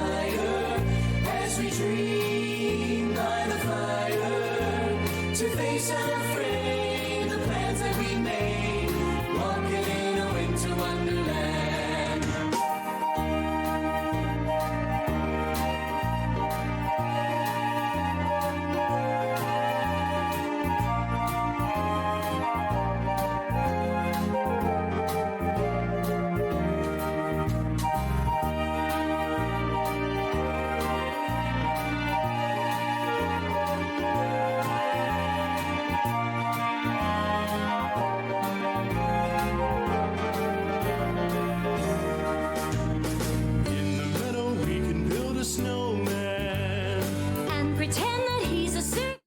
fire as we dream by the fire to face unafraid the plans that we made, walking in a winter wonderland. In the meadow we can build a snowman and pretend that he's a suit.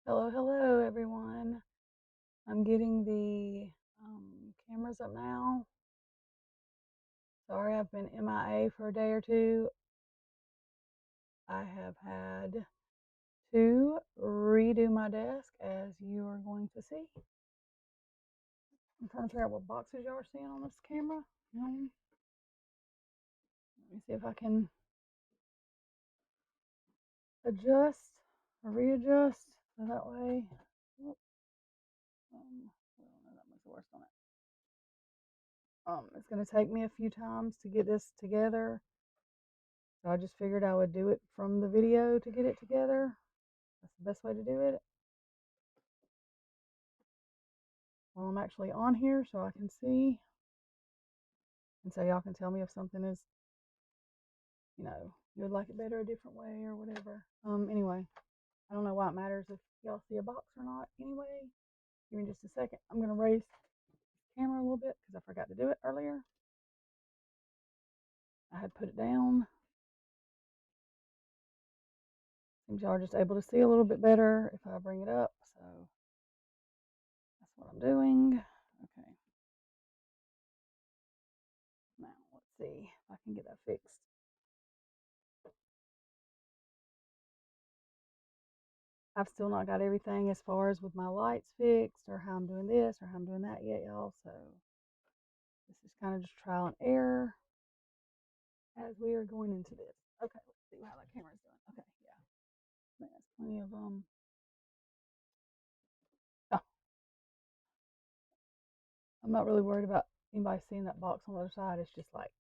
Hello everyone. I'm getting the cameras up now. Sorry, I've been MIA for a day or two. I have had to redo my desk, as you are going to see. I'm trying to figure out what boxes y'all are seeing on this camera. Let me see if I can adjust or readjust so that way. That makes it worse on it. It's going to take me a few times to get this together, so I just figured I would do it from the video to get it together. That's the best way to do it. While I'm actually on here, so I can see, and so y'all can tell me if something is, you would like it better a different way or whatever. Anyway, I don't know why it matters if y'all see a box or not. Anyway, give me just a second. I'm going to raise the camera a little bit because I forgot to do it earlier. I had put it down. Seems y'all are just able to see a little bit better if I bring it up, so that's what I'm doing. Okay. Now, let's see if I can get that fixed. I've still not got everything as far as with my lights fixed or how I'm doing this or how I'm doing that yet, y'all. So this is kind of just trial and error as we are going into this. Okay, let's see how that camera's doing. Okay, yeah. I think that's plenty of oh. I'm not really worried about anybody seeing that box on the other side. It's just like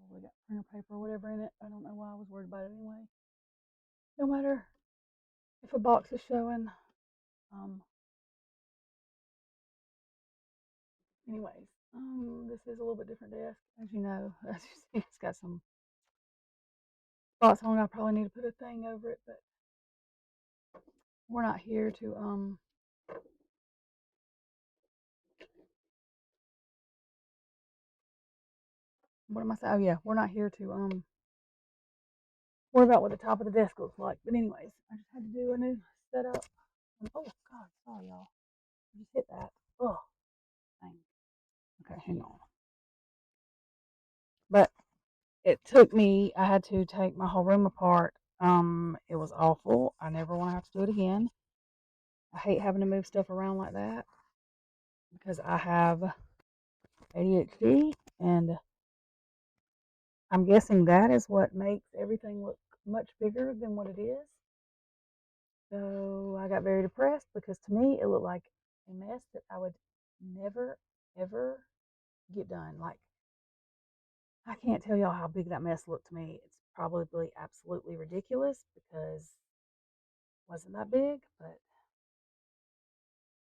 probably got printer paper or whatever in it. I don't know why I was worried about it anyway. No matter if a box is showing. Anyways, this is a little bit different desk, as you know. As you see, it's got some spots on it. I probably need to put a thing over it, but we're not here to what am I saying? Oh yeah, we're not here to worry about what the top of the desk looks like. But anyways, I just had to do a new setup. Oh God, sorry y'all. I just hit that. Oh, dang. Okay, hang on. But it took me. I had to take my whole room apart. It was awful. I never want to have to do it again. I hate having to move stuff around like that because I have ADHD, and I'm guessing that is what makes everything look much bigger than what it is. So I got very depressed because to me it looked like a mess that I would never ever get done. Like, I can't tell y'all how big that mess looked to me. It's probably absolutely ridiculous because it wasn't that big, but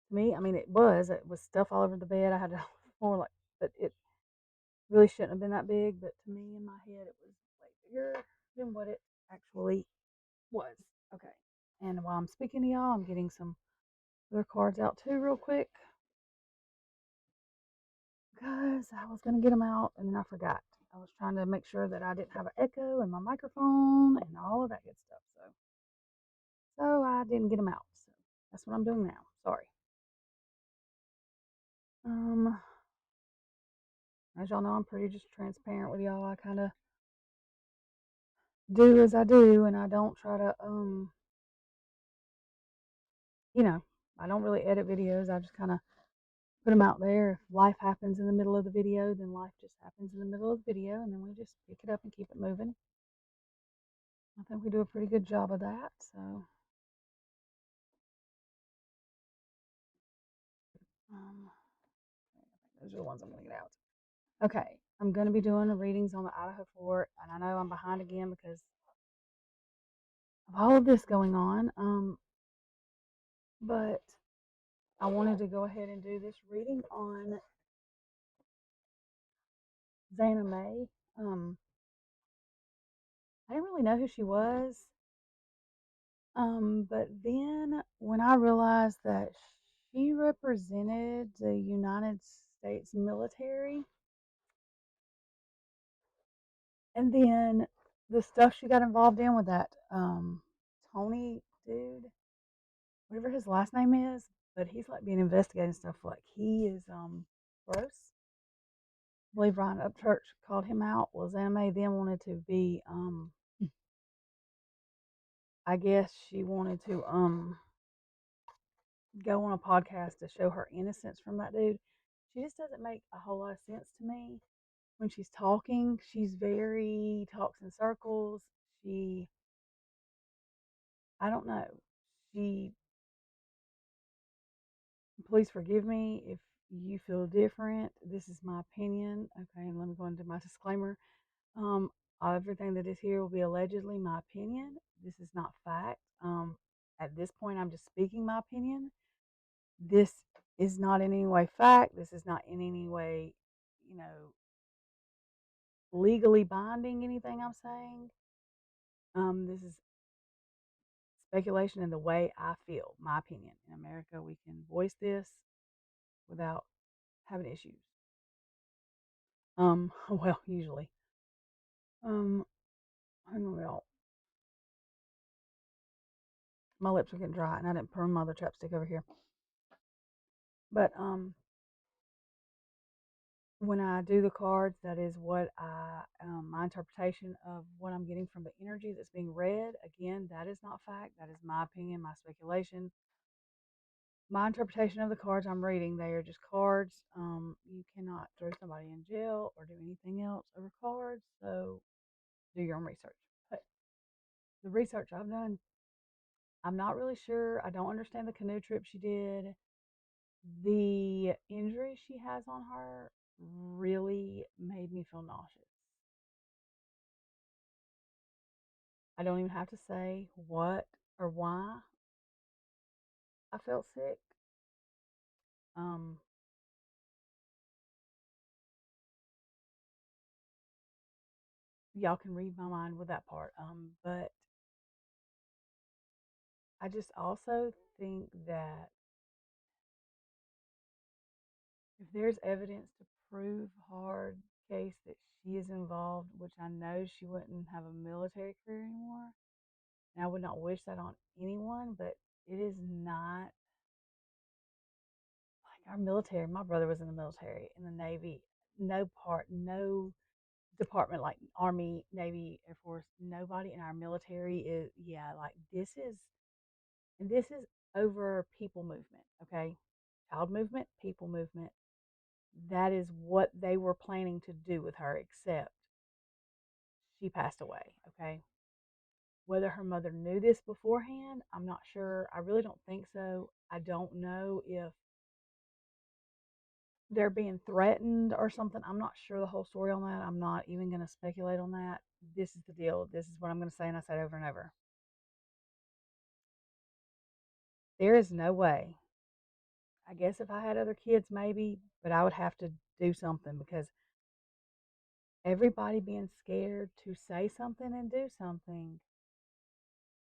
to me, I mean, it was stuff all over the bed. I had to more like, but it really shouldn't have been that big. But to me, in my head, it was way bigger than what it actually was. Okay. And while I'm speaking to y'all, I'm getting some other cards out too, real quick, because I was going to get them out and then I forgot. I was trying to make sure that I didn't have an echo in my microphone and all of that good stuff. So I didn't get them out. So that's what I'm doing now. Sorry. As y'all know, I'm pretty just transparent with y'all. I kind of do as I do, and I don't try to, I don't really edit videos. I just kind of put them out there. If life happens in the middle of the video, then life just happens in the middle of the video, and then we just pick it up and keep it moving. I think we do a pretty good job of that. So, um, those are the ones I'm going to get out. Okay, I'm going to be doing the readings on the Idaho fort, and I know I'm behind again because of all of this going on. But I wanted to go ahead and do this reading on XanaMay. I didn't really know who she was. But then when I realized that she represented the United States military, and then the stuff she got involved in with that Tony dude, whatever his last name is, but he's like being investigating stuff like he is gross. I believe Ryan Upchurch called him out. Well, XanaMay then wanted to be I guess she wanted to go on a podcast to show her innocence from that dude. She just doesn't make a whole lot of sense to me when she's talking. She's very talks in circles. She, I don't know. She, please forgive me if you feel different. This is my opinion. Okay, and let me go into my disclaimer. Um, Everything that is here will be allegedly my opinion. This is not fact. At this point, I'm just speaking my opinion. This is not in any way fact. This is not in any way, you know, legally binding anything I'm saying. This is speculation in the way I feel, my opinion. In America, we can voice this without having issues. Well, usually. Hang on, y'all. My lips are getting dry, and I didn't put my other chapstick over here. But when I do the cards, that is what my interpretation of what I'm getting from the energy that's being read. Again, that is not fact. That is my opinion, my speculation, my interpretation of the cards I'm reading. They are just cards. You cannot throw somebody in jail or do anything else over cards. So do your own research. But the research I've done, I'm not really sure. I don't understand the canoe trip she did. The injury she has on her really made me feel nauseous. I don't even have to say what or why I felt sick. Um, y'all can read my mind with that part. But I just also think that if there's evidence to prove hard case that she is involved, which I know she wouldn't have a military career anymore, and I would not wish that on anyone, but it is not like our military. My brother was in the military, in the Navy. No department like Army, Navy, Air Force, nobody in our military is, yeah, like this is over people movement, okay? Child movement, people movement. That is what they were planning to do with her, except she passed away, okay? Whether her mother knew this beforehand, I'm not sure. I really don't think so. I don't know if they're being threatened or something. I'm not sure the whole story on that. I'm not even going to speculate on that. This is the deal. This is what I'm going to say, and I said over and over. There is no way. I guess if I had other kids, maybe, but I would have to do something because everybody being scared to say something and do something,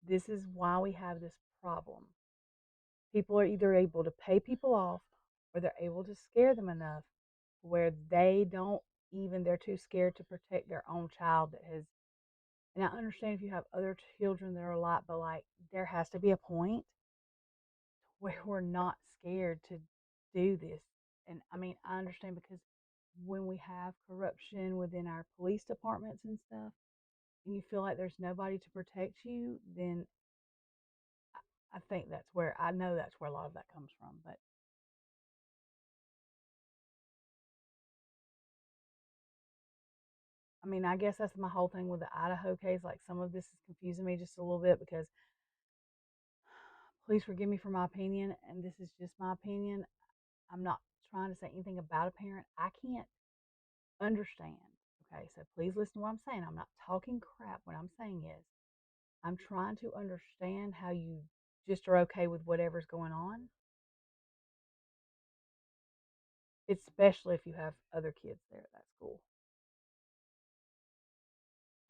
this is why we have this problem. People are either able to pay people off or they're able to scare them enough where they don't even, they're too scared to protect their own child that has. And I understand if you have other children that are a lot, but like there has to be a point where we're not scared to do this. And I mean, I understand because when we have corruption within our police departments and stuff, and you feel like there's nobody to protect you, then I think that's where I know that's where a lot of that comes from. But I mean, I guess that's my whole thing with the Idaho case. Like some of this is confusing me just a little bit because please forgive me for my opinion, and this is just my opinion. I'm not trying to say anything about a parent. I can't understand. Okay, so please listen to what I'm saying. I'm not talking crap. What I'm saying is I'm trying to understand how you just are okay with whatever's going on, especially if you have other kids there at that school.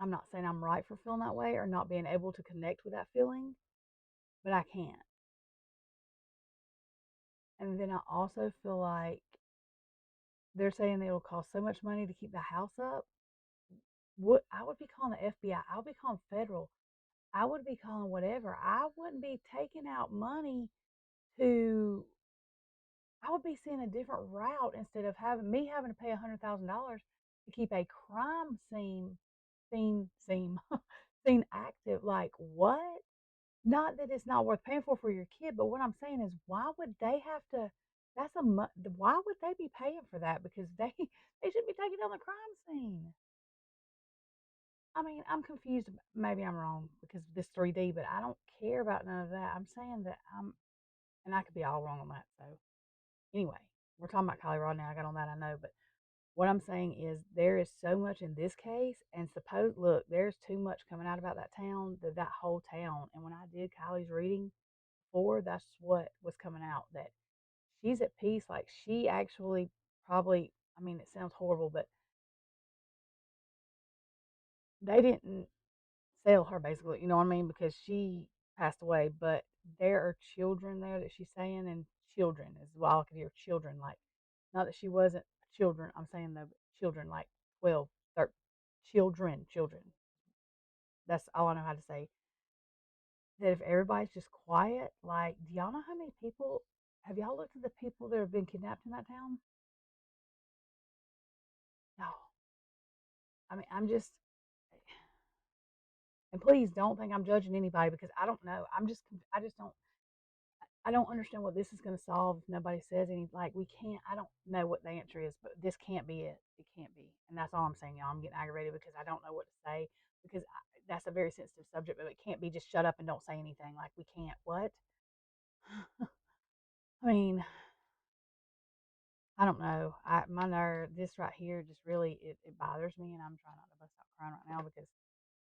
I'm not saying I'm right for feeling that way or not being able to connect with that feeling, but I can't. And then I also feel like they're saying it'll cost so much money to keep the house up. What I would be calling the FBI, I would be calling federal, I would be calling whatever. I wouldn't be taking out money to. I would be seeing a different route instead of having to pay $100,000 to keep a crime scene scene active. Like what? Not that it's not worth paying for your kid, but what I'm saying is, why would they have to? Why would they be paying for that? Because they should be taking down the crime scene. I mean, I'm confused. Maybe I'm wrong because of this 3D, but I don't care about none of that. I'm saying that and I could be all wrong on that. So anyway, we're talking about Kiely Rodni. I got on that, I know, but what I'm saying is there is so much in this case, and there's too much coming out about that town, that whole town. And when I did Kylie's reading before, that's what was coming out, that she's at peace. Like she actually probably, I mean, it sounds horrible, but they didn't sell her basically, you know what I mean? Because she passed away, but there are children there that she's saying, and children is all I could hear. Children, like not that she wasn't children. I'm saying the children, like 12, 13, children. That's all I know how to say. That if everybody's just quiet, like, do y'all know how many people? Have y'all looked at the people that have been kidnapped in that town? No. I mean, I'm just, and please don't think I'm judging anybody because I don't know. I just don't, I don't understand what this is going to solve if nobody says anything. Like, we can't, I don't know what the answer is, but this can't be it. It can't be. And that's all I'm saying, y'all. I'm getting aggravated because I don't know what to say because that's a very sensitive subject, but it can't be just shut up and don't say anything. Like, we can't, what? I mean, I don't know. My nerve, this right here, just really it bothers me, and I'm trying not to bust out crying right now because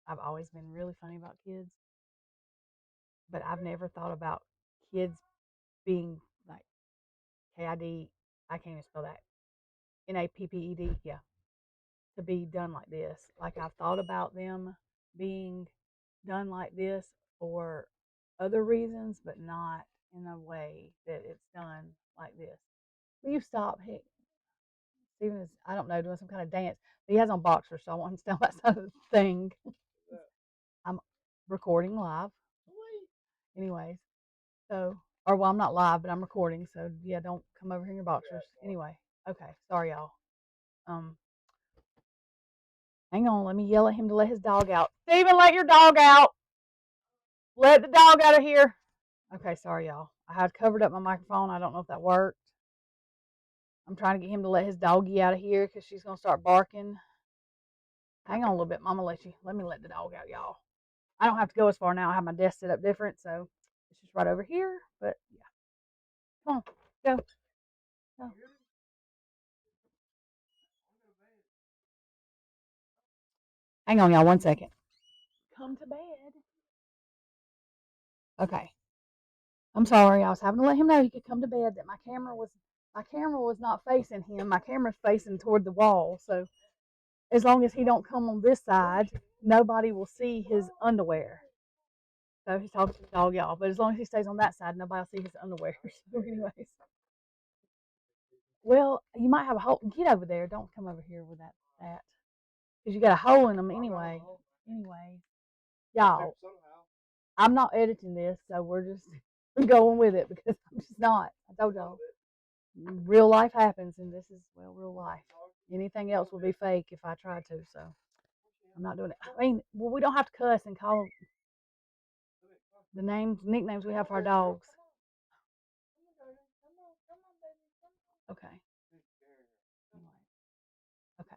I've always been really funny about kids, but I've never thought about kids being like KID. I can't even spell that. NAPPED. Yeah, to be done like this. Like I've thought about them being done like this for other reasons, but not in a way that it's done like this. Will you stop? Steven is, I don't know, doing some kind of dance. But he has on boxers, so I want him to stay on that side of the thing. I'm recording live. Anyways, so, or well, I'm not live, but I'm recording. So yeah, don't come over here in your boxers. Anyway, okay, sorry y'all. Um, hang on, let me yell at him to let his dog out. Steven, let your dog out. Let the dog out of here. Okay, sorry y'all. I had covered up my microphone. I don't know if that worked. I'm trying to get him to let his doggy out of here because she's gonna start barking. Hang on a little bit, Mama. Let me let the dog out, y'all. I don't have to go as far now. I have my desk set up different, so it's just right over here. But yeah, come on, go, go. Hang on, y'all. 1 second. Come to bed. Okay. I'm sorry. I was having to let him know he could come to bed. That my camera was not facing him. My camera's facing toward the wall. So as long as he don't come on this side, nobody will see his underwear. So he's talking to the dog, y'all. But as long as he stays on that side, nobody will see his underwear. So anyways. Well, you might have a hole. Get over there. Don't come over here with that. Because you got a hole in them anyway. Anyway, y'all, I'm not editing this, so we're just going with it because I'm just not. I told y'all, real life happens, and this is, well, real life. Anything else would be fake if I tried to, so I'm not doing it. I mean, well, we don't have to cuss and call. the nicknames we have for our dogs. Okay. Okay.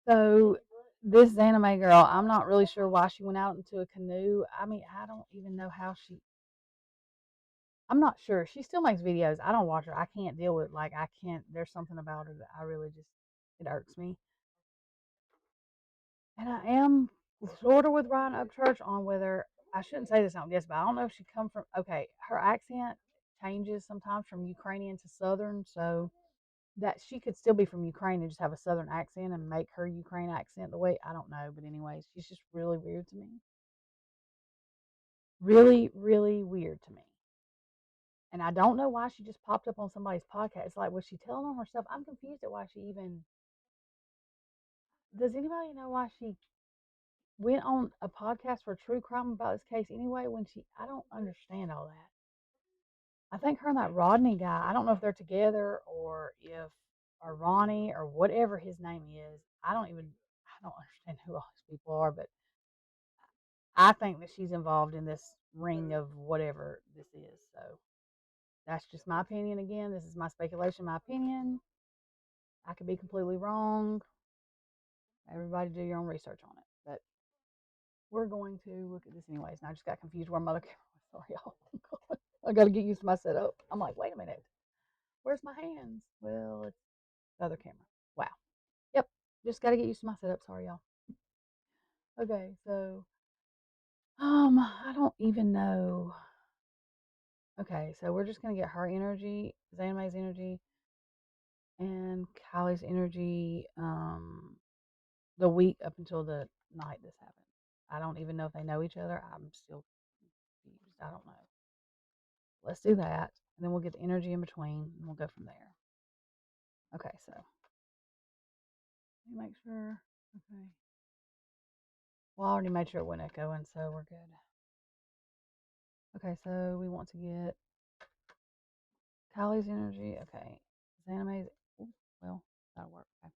So this XanaMay girl, I'm not really sure why she went out into a canoe. I mean, I don't even know how she. I'm not sure. She still makes videos. I don't watch her. I can't deal with I can't. There's something about her that I really just it irks me. And I am sort of with Ryan Upchurch on whether I shouldn't say this on this, but I don't know if she come from. Okay, her accent changes sometimes from Ukrainian to Southern, so that she could still be from Ukraine and just have a Southern accent and make her Ukraine accent the way I don't know, but anyways, she's just really weird to me. Really, really weird to me. And I don't know why she just popped up on somebody's podcast. It's like, was she telling on herself? I'm confused at why she even. Does anybody know why she went on a podcast for true crime about this case anyway? When she, I don't understand all that. I think her and that Rodney guy, I don't know if they're together or Ronnie or whatever his name is. I don't understand who all these people are, but I think that she's involved in this ring of whatever this is. So that's just my opinion. Again, this is my speculation, my opinion. I could be completely wrong. Everybody do your own research on it. But we're going to look at this anyways. And I just got confused where my other camera was. Sorry, y'all. I got to get used to my setup. I'm like, wait a minute. Where's my hands? Well, it's the other camera. Wow. Yep. Just got to get used to my setup. Sorry, y'all. Okay, so I don't even know. Okay, so we're just gonna get her energy, XanaMay's energy, and Kiely's energy. The week up until the night this happened. I don't even know if they know each other. I'm still confused. I don't know. Let's do that, and then we'll get the energy in between, and we'll go from there. Okay, so let me make sure. Okay. Well, I already made sure it wasn't echoing, so we're good. Okay, so we want to get Kiely's energy. Okay. XanaMay's. Well, that'll work. Okay.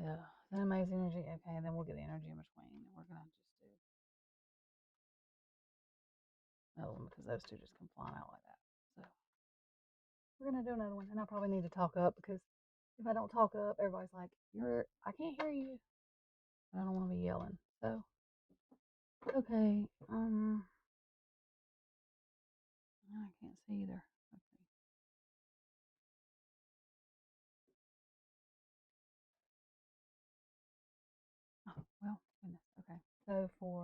Yeah. XanaMay's energy. Okay, and then we'll get the energy in between. We're going to just do another one because those two just come flying out like that. So we're going to do another one. And I probably need to talk up because if I don't talk up, everybody's like, I can't hear you. I don't want to be yelling. So, okay. I can't see either. Okay. Oh, well, goodness. Okay. So for,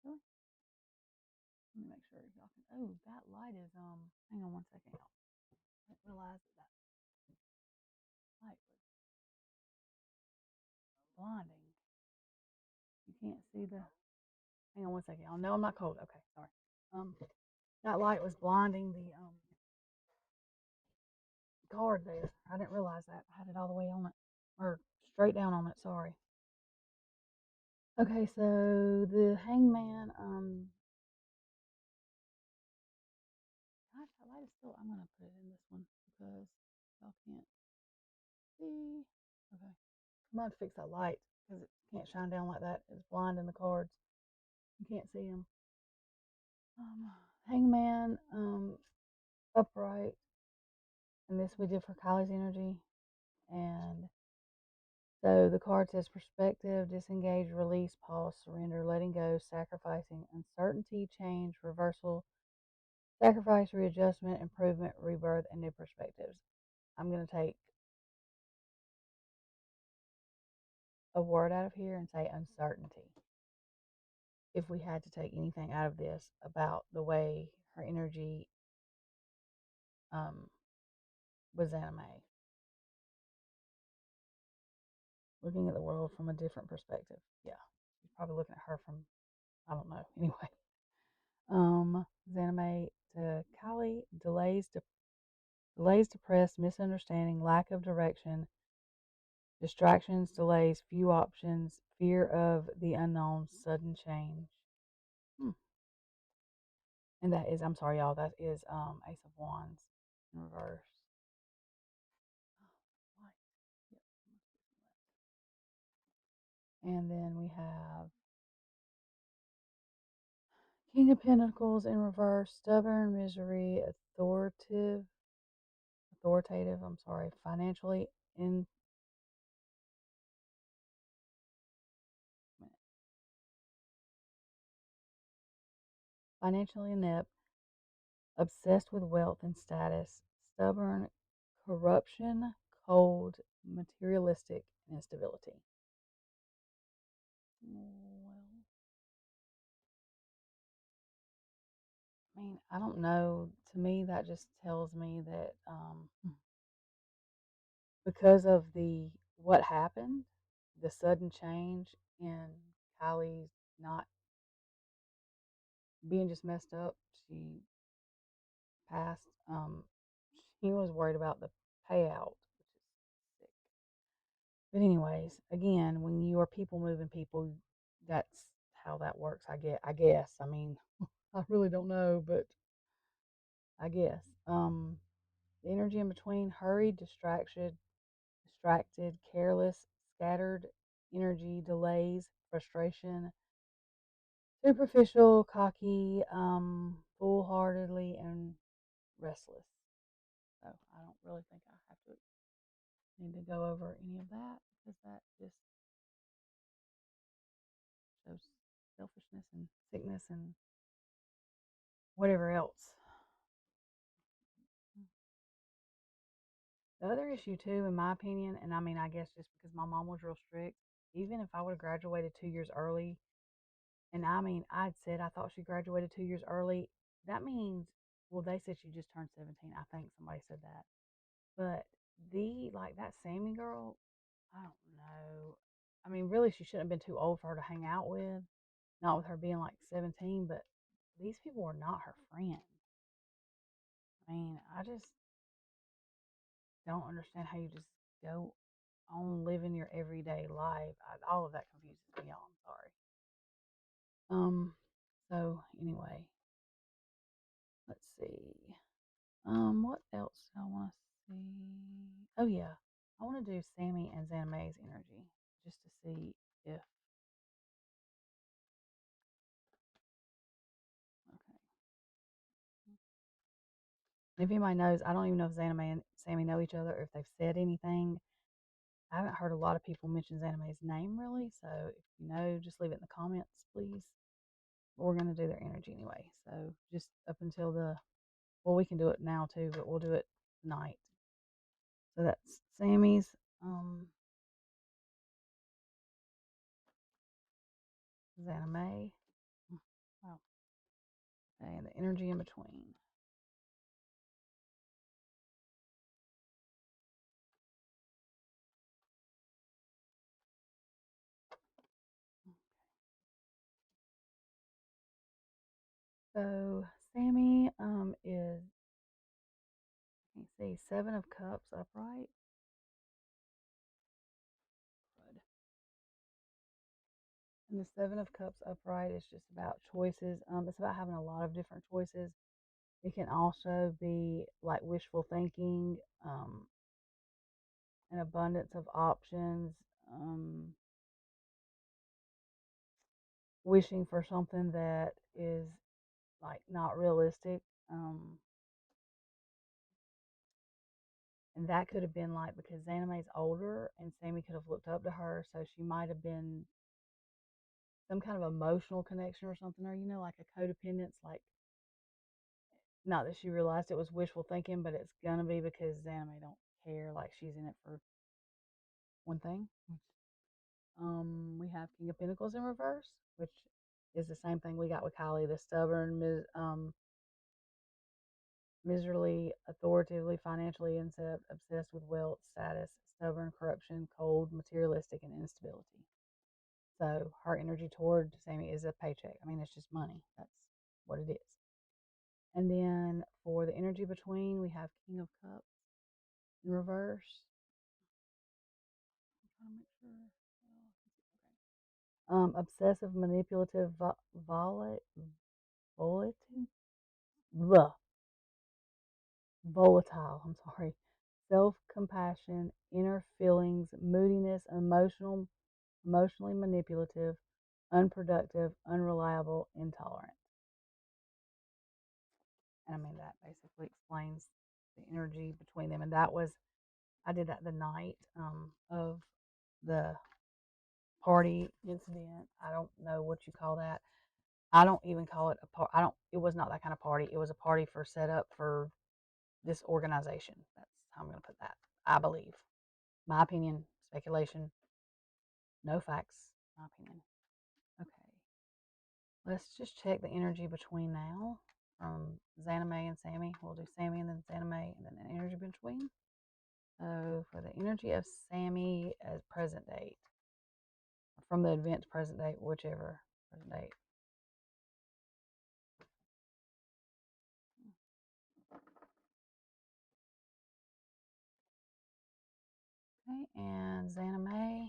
really? Let me make sure y'all can, oh, that light is, hang on one second, y'all. I didn't realize that light was blinding. You can't see the, hang on one second, y'all. No, I'm not cold. Okay, sorry. That light was blinding the, card there. I didn't realize that. I had it all the way on it, or straight down on it, sorry. Okay, so the hangman, gosh, that light is still, I'm gonna put it in this one because y'all can't see. Okay, I'm gonna fix that light because it can't shine down like that. It's blinding the cards. You can't see them. Hangman, upright, and this we did for Kylie's energy. And so the card says perspective, disengage, release, pause, surrender, letting go, sacrificing, uncertainty, change, reversal, sacrifice, readjustment, improvement, rebirth, and new perspectives. I'm going to take a word out of here and say uncertainty. If we had to take anything out of this about the way her energy was XanaMay, looking at the world from a different perspective. Yeah, she's probably looking at her from, I don't know. Anyway, XanaMay to Kiely, delays, depressed, misunderstanding, lack of direction, distractions, delays, few options, fear of the unknown, sudden change. And that is, I'm sorry, y'all, that is Ace of Wands in reverse. And then we have King of Pentacles in reverse, stubborn, misery, authoritative, I'm sorry, financially inept, obsessed with wealth and status, stubborn, corruption, cold, materialistic, and instability. Well, I mean, I don't know. To me, that just tells me that because of the what happened, the sudden change in Kylie's not being just messed up, she passed. She was worried about the payout, which is sick. But anyways, again, when you are people moving people, that's how that works. I guess. I mean, I really don't know, but I guess. The energy in between: hurried, distracted, careless, scattered energy, delays, frustration, superficial, cocky, foolhardily, and restless. So I don't really think I have to need to go over any of that because that just shows selfishness and sickness and whatever else. The other issue too, in my opinion, and I mean, I guess just because my mom was real strict, even if I would have graduated 2 years early, and I mean, I'd said I thought she graduated 2 years early. That means, well, they said she just turned 17. I think somebody said that. But like that Sammy girl, I don't know. I mean, really, she shouldn't have been too old for her to hang out with. Not with her being like 17, but these people were not her friends. I mean, I just don't understand how you just go on living your everyday life. All of that confuses me, y'all. I'm sorry. So anyway, let's see. What else do I want to see? Oh yeah, I want to do Sammy and XanaMay's energy just to see if okay. If anybody knows, I don't even know if XanaMay and Sammy know each other or if they've said anything. I haven't heard a lot of people mention XanaMay's name really, so if you know, just leave it in the comments, please. But we're gonna do their energy anyway. So just up until well, we can do it now too, but we'll do it tonight. So that's Sammy's. XanaMay. Wow. Okay, and the energy in between. So Sammy is, let me see, 7 of Cups upright. Good. And the 7 of Cups upright is just about choices. It's about having a lot of different choices. It can also be like wishful thinking, an abundance of options, wishing for something that is like not realistic. Um, and that could have been like because XanaMay's older and Sammy could have looked up to her, so she might have been some kind of emotional connection or something, or like a codependence, like not that she realized it was wishful thinking, but it's gonna be because XanaMay don't care, like she's in it for one thing. We have King of Pentacles in reverse, which is the same thing we got with Kylie, the stubborn, miserly, authoritatively, financially obsessed with wealth, status, stubborn, corruption, cold, materialistic, and instability. So her energy toward Sammy is a paycheck. I mean, it's just money. That's what it is. And then for the energy between, we have King of Cups in reverse. I'm trying to make sure. Okay. Obsessive, manipulative, volatile, volatile. I'm sorry. Self compassion, inner feelings, moodiness, emotional emotionally manipulative, unproductive, unreliable, intolerant. And I mean, that basically explains the energy between them. And that was, I did that the night of the party incident. I don't know what you call that. I don't even call it a party. It was not that kind of party. It was a party for set up for this organization. That's how I'm going to put that. I believe. My opinion, speculation, no facts. My opinion. Okay. Let's just check the energy between now from XanaMay and Sammy. We'll do Sammy and then XanaMay and then the energy between. So for the energy of Sammy as present date, from the event to present date, whichever present date. Okay, and XanaMay.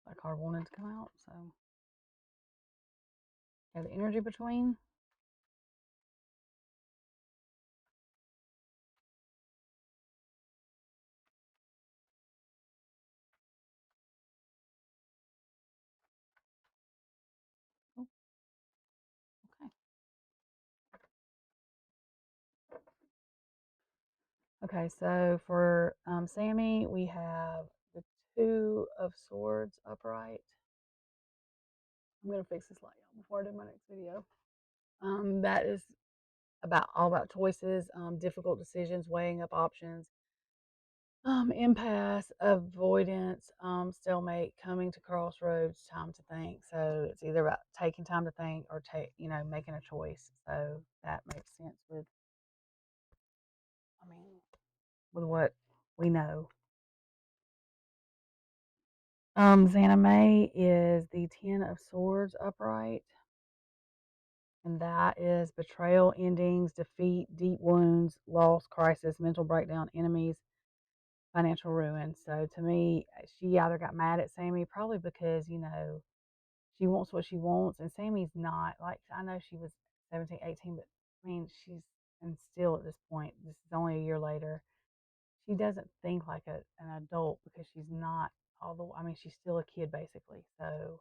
That card wanted to come out, so have the energy between. Oh, okay. Okay, so for Sammy, we have the Two of Swords upright. I'm gonna fix this light before I do my next video. That is all about choices, difficult decisions, weighing up options, impasse, avoidance, stalemate, coming to crossroads, time to think. So it's either about taking time to think or making a choice. So that makes sense with, I mean, with what we know. XanaMay is the Ten of Swords upright, and that is betrayal, endings, defeat, deep wounds, loss, crisis, mental breakdown, enemies, financial ruin. So to me, she either got mad at Sammy, probably because, she wants what she wants, and Sammy's not, like, I know she was 17, 18, but I mean, and still at this point, this is only a year later, she doesn't think like an adult because she's not, although, I mean, she's still a kid basically. So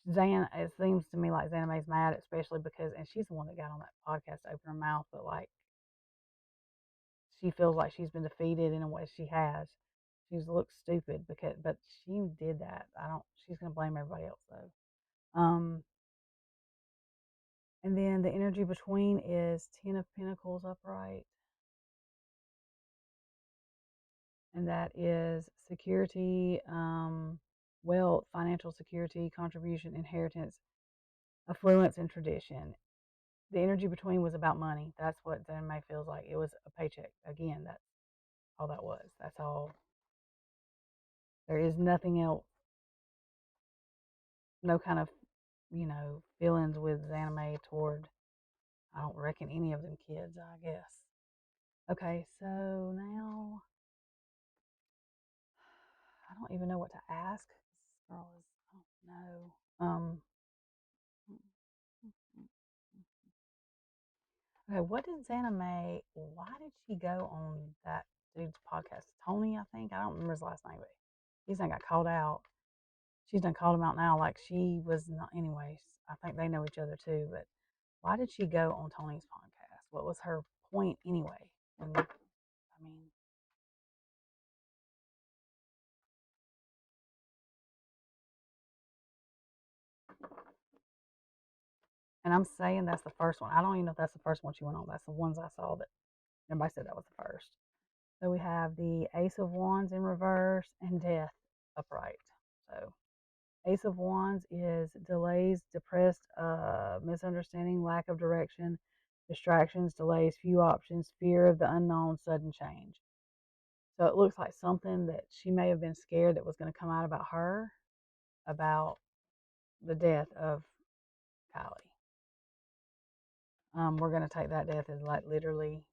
it seems to me like XanaMay's mad, especially because, and she's the one that got on that podcast to open her mouth, but like, she feels like she's been defeated in a way she has. She's looked stupid but she did that. She's gonna blame everybody else though. And then the energy between is Ten of Pentacles upright. And that is security, wealth, financial security, contribution, inheritance, affluence, and tradition. The energy between was about money. That's what May feels like. It was a paycheck. Again, that's all that was. That's all. There is nothing else. No kind of, feelings with XanaMay toward, I don't reckon any of them kids, I guess. Okay, so now I don't even know what to ask. This girl is, I don't know. Okay, what did XanaMay, why did she go on that dude's podcast? Tony, I think. I don't remember his last name, but he's done got called out. She's done called him out now. Like, she was not, anyways. I think they know each other too, but why did she go on Tony's podcast? What was her point anyway? I mean, and I'm saying that's the first one. I don't even know if that's the first one she went on. That's the ones I saw that everybody said that was the first. So we have the Ace of Wands in reverse and Death upright. So Ace of Wands is delays, depressed, misunderstanding, lack of direction, distractions, delays, few options, fear of the unknown, sudden change. So it looks like something that she may have been scared that was going to come out about her, about the death of Kylie. We're going to take that death as like literally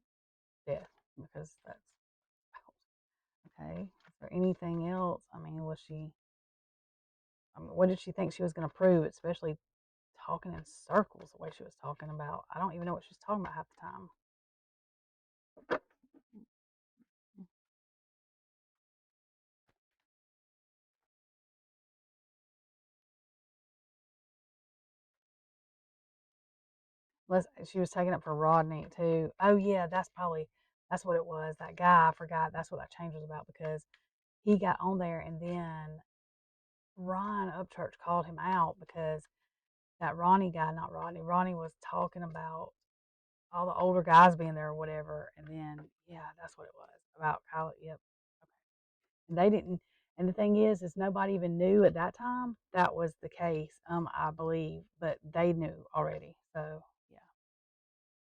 death because that's okay. or anything else. I mean, what did she think she was going to prove, especially talking in circles the way she was talking about? I don't even know what she was talking about half the time. She was taking it for Rodney too. Oh yeah, that's what it was. That guy, I forgot. That's what that change was about because he got on there and then Ron Upchurch called him out because that Ronnie guy, not Rodney, Ronnie was talking about all the older guys being there or whatever. And then yeah, that's what it was about Kylie. Yep. Okay. And they didn't. And the thing is nobody even knew at that time that was the case. I believe, but they knew already. So yeah.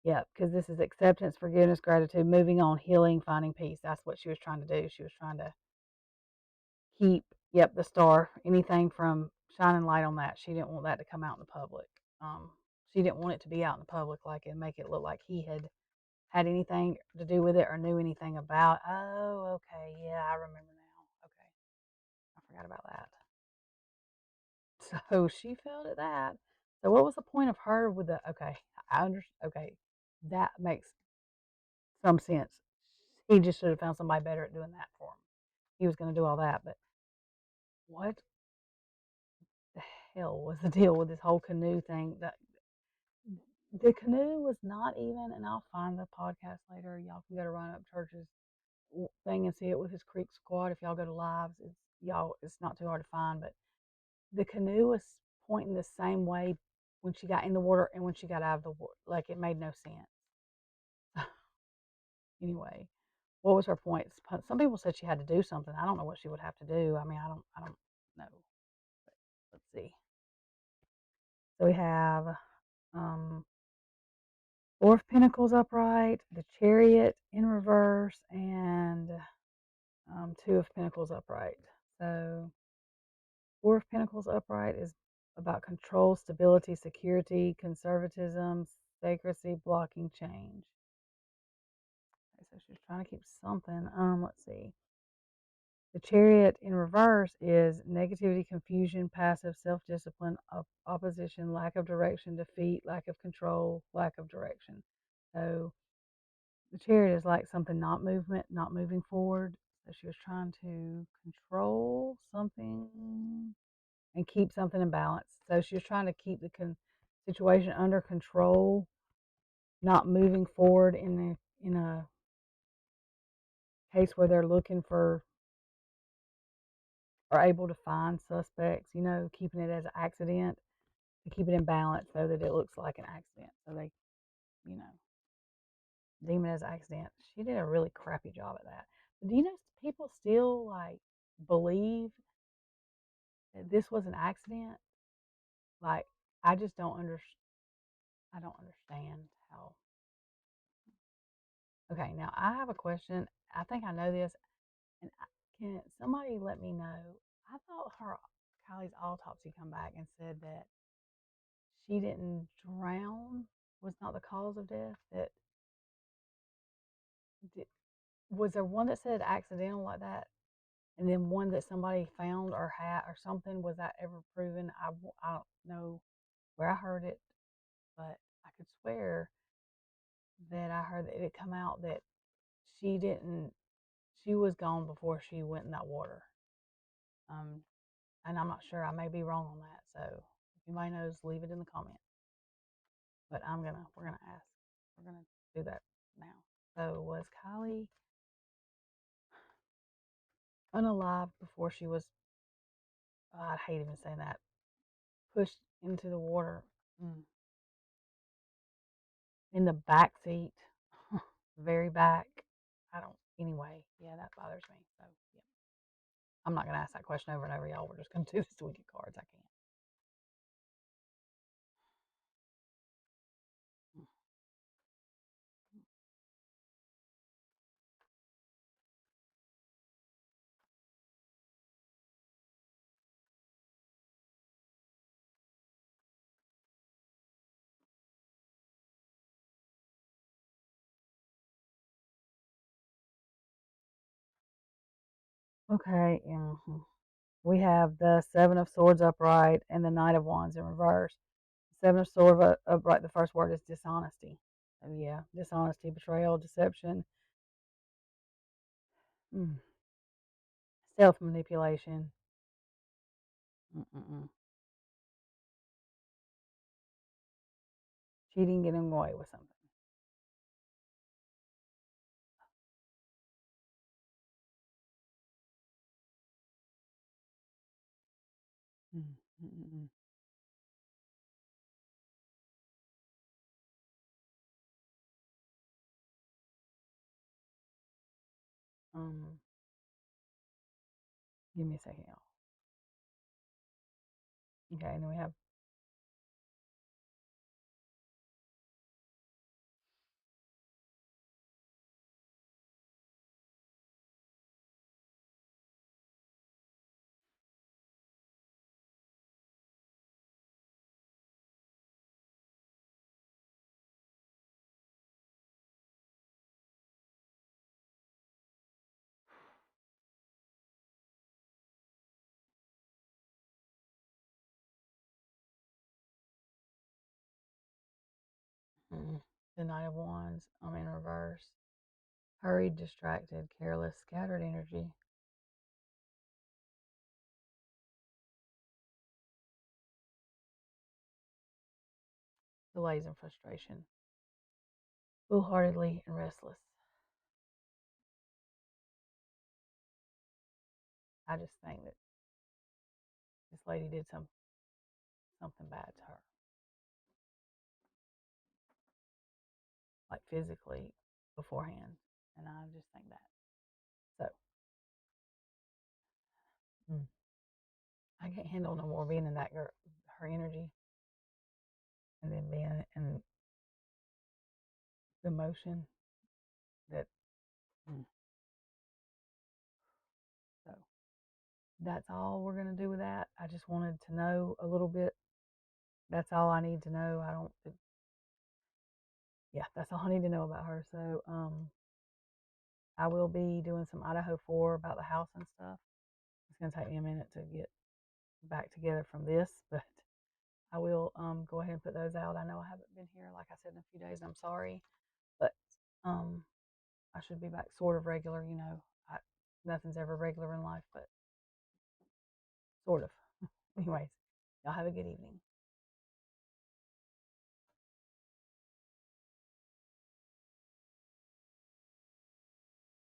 Yeah, because this is acceptance, forgiveness, gratitude, moving on, healing, finding peace. That's what she was trying to do. She was trying to keep, yep, the star, anything from shining light on that. She didn't want that to come out in the public. Um, she didn't want it to be out in the public like and make it look like he had anything to do with it or knew anything about. Oh, okay, yeah, I remember now. Okay, I forgot about that. So she failed at that. So what was the point of her with the? Okay, I understand. Okay, that makes some sense. He just should have found somebody better at doing that for him. He was going to do all that, but what the hell was the deal with this whole canoe thing? The canoe was not even, and I'll find the podcast later. Y'all can go to Run Up Church's thing and see it with his Creek Squad. If y'all go to lives, it's not too hard to find. But the canoe was pointing the same way when she got in the water and when she got out of the water. Like it made no sense. Anyway, what was her point? Some people said she had to do something. I don't know what she would have to do. I mean, I don't know. But let's see. So we have Four of Pentacles upright, the Chariot in reverse, and Two of Pentacles upright. So Four of Pentacles upright is about control, stability, security, conservatism, sacredcy, blocking change. Okay, so she's trying to keep something. Let's see. The Chariot in reverse is negativity, confusion, passive, self-discipline, opposition, lack of direction, defeat, lack of control, lack of direction. So the Chariot is like something not moving forward. So she was trying to control something and keep something in balance. So she was trying to keep the situation under control, not moving forward in a case where they're looking for are able to find suspects, keeping it as an accident to keep it in balance so that it looks like an accident. So they, you know, deem it as an accident. She did a really crappy job at that. But do you know people still like believe that this was an accident? Like I just don't understand. I don't understand how. Okay, now I have a question. I think I know this, and can somebody let me know? I thought Kylie's autopsy come back and said that she didn't drown was not the cause of death. That did, was there one that said accidental like that, and then one that somebody found or had or something? Was that ever proven? I don't know where I heard it, but I could swear that I heard that it come out that she didn't. She was gone before she went in that water. Um, and I'm not sure. I may be wrong on that. So if anybody knows, leave it in the comments. But we're gonna ask. We're gonna do that now. So was Kylie unalive before she was? I hate even saying that. Pushed into the water in the back seat, very back. I don't. Anyway, yeah, that bothers me. So yeah, I'm not gonna ask that question over and over, y'all. We're just gonna do this till we get cards. I can't. Okay, yeah. We have the Seven of Swords upright and the Knight of Wands in reverse. Seven of Swords upright, the first word is dishonesty. Oh, yeah, dishonesty, betrayal, deception, self manipulation. Cheating, getting away with something. Mm-mm. Um, Give me a second, y'all. Okay, and then we have the Knight of Wands. I'm in reverse. Hurried, distracted, careless, scattered energy, delays and frustration, foolhardily and restless. I just think that this lady did something bad to her, like physically beforehand, and I just think that. So I can't handle no more being in that girl, her energy, and then being in the emotion that. Mm. So that's all we're gonna do with that. I just wanted to know a little bit. That's all I need to know. I don't. Yeah, that's all I need to know about her. So I will be doing some Idaho 4 about the house and stuff. It's gonna take me a minute to get back together from this, but I will go ahead and put those out. I know I haven't been here, like I said, in a few days. I'm sorry, but um, I should be back sort of regular. Nothing's ever regular in life, but sort of. Anyways, y'all have a good evening.